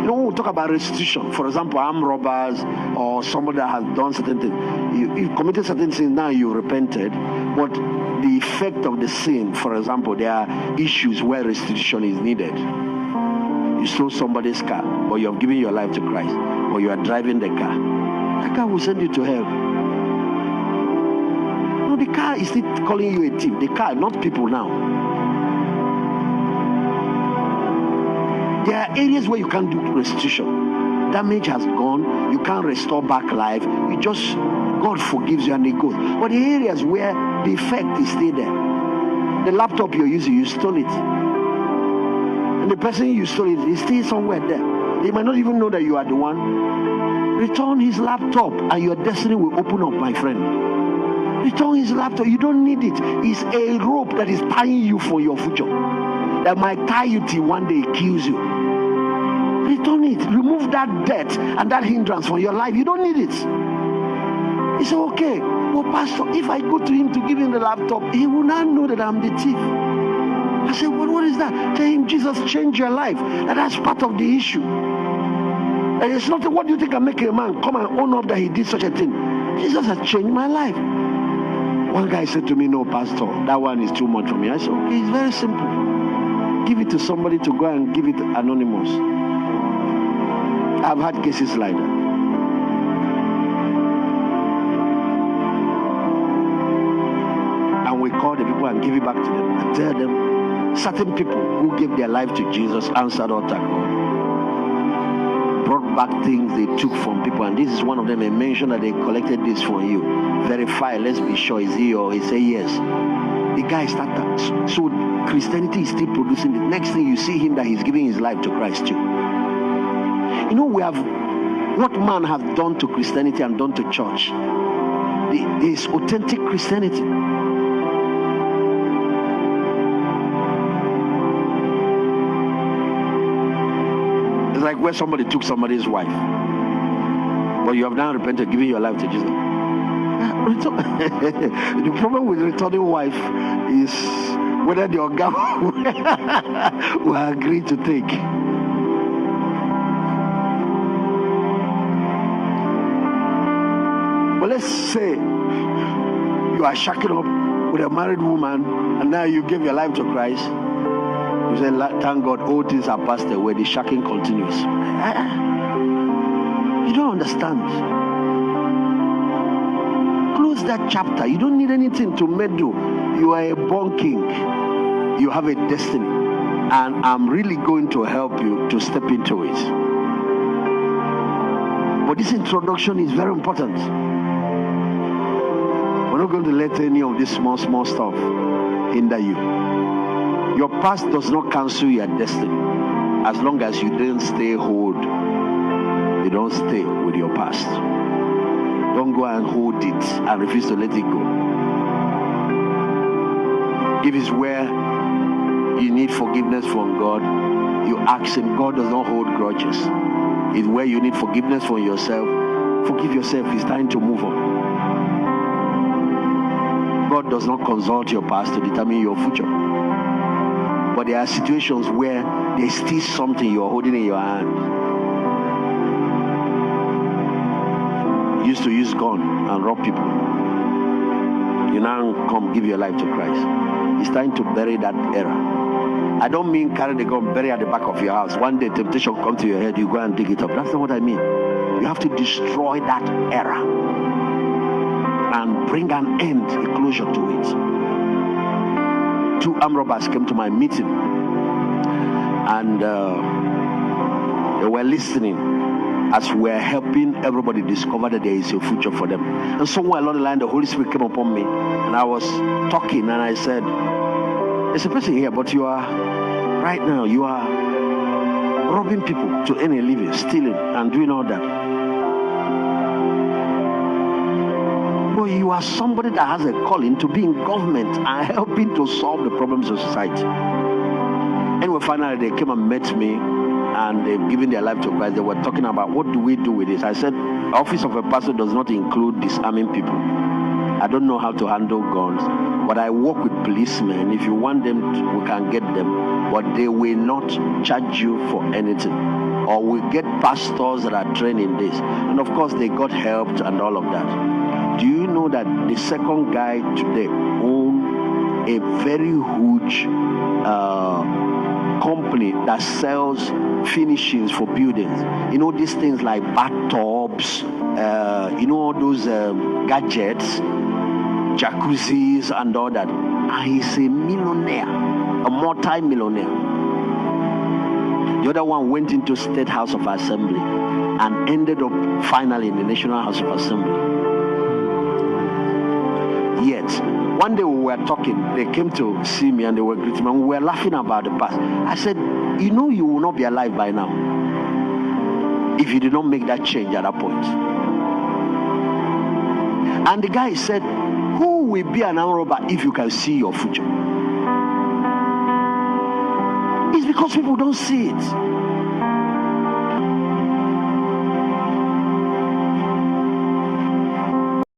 You know, when we talk about restitution, for example, armed robbers or somebody that has done certain things, you committed certain sins, now you repented, but the effect of the sin, for example, there are issues where restitution is needed. You stole somebody's car, but you have given your life to Christ, or you are driving the car. That car will send you to hell. No, the car is still calling you a thief. The car, not people now. There are areas where you can't do restitution. Damage has gone. You can't restore back life. You just, God forgives you and it goes. But the areas where the effect is still there. The laptop you're using, you stole it. And the person you stole it is still somewhere there. They might not even know that you are the one. Return his laptop and your destiny will open up, my friend. Return his laptop. You don't need it. It's a rope that is tying you for your future. That might tie you till one day it kills you. Return it. Remove that debt and that hindrance from your life. You don't need it. He said, okay, well, Pastor, if I go to him to give him the laptop, he will not know that I'm the thief. I said, well, what is that? Tell him Jesus changed your life. That's part of the issue. And it's not, what do you think can make a man come and own up that he did such a thing? Jesus has changed my life. One guy said to me, no, Pastor, that one is too much for me. I said, okay, it's very simple. Give it to somebody to go and give it anonymous. I've had cases like that. And we call the people and give it back to them and tell them certain people who gave their life to Jesus answered altar call. Brought back things they took from people, and this is one of them. They mentioned that they collected this from you. Verify, let's be sure, is he or he say yes. The guy started. So Christianity is still producing it. Next thing you see him that he's giving his life to Christ too. You know, we have what man has done to Christianity and done to church. There is authentic Christianity. It's like where somebody took somebody's wife, but you have now repented, giving your life to Jesus. The problem with returning wife is whether the organ will agree to take. But let's say you are shacking up with a married woman and now you give your life to Christ. You say, thank God, all things are passed away. The shacking continues. You don't understand. Close that chapter. You don't need anything to meddle. You are a born king. You have a destiny. And I'm really going to help you to step into it. But this introduction is very important. We're not going to let any of this small stuff hinder you. Your past does not cancel your destiny. As long as you don't stay hold, you don't stay with your past. Don't go and hold it and refuse to let it go. If it's where you need forgiveness from God, you ask him. God does not hold grudges. It's where you need forgiveness from yourself. Forgive yourself. It's time to move on. God does not consult your past to determine your future. But there are situations where there's still something you're holding in your hand. You used to use gun and rob people. You now come give your life to Christ. It's time to bury that error. I don't mean carry the gun, bury at the back of your house. One day temptation comes to your head, you go and dig it up. That's not what I mean. You have to destroy that error and bring an end, a closure to it. 2 armed robbers came to my meeting and they were listening as we're helping everybody discover that there is a future for them. And somewhere along the line, the Holy Spirit came upon me and I was talking and I said, there's a person here, but you are, right now, you are robbing people to earn a living, stealing and doing all that. But you are somebody that has a calling to be in government and helping to solve the problems of society. Anyway, finally, they came and met me and they've given their life to Christ. They were talking about what do we do with this. I said, office of a pastor does not include disarming people. I don't know how to handle guns, but I work with policemen. If you want them, we can get them, but they will not charge you for anything. or we get pastors that are trained in this. And of course, they got helped and all of that. Do you know that the second guy today owns a very huge company that sells finishings for buildings? You know, these things like bathtubs, you know, all those gadgets, jacuzzis and all that. And he's a millionaire, a multi-millionaire. The other one went into State House of Assembly and ended up finally in the National House of Assembly. Yet, one day we were talking, they came to see me and they were greeting me, and we were laughing about the past. I said, you know, you will not be alive by now if you did not make that change at that point. And the guy said, who will be an armed robber if you can see your future? It's because people don't see it.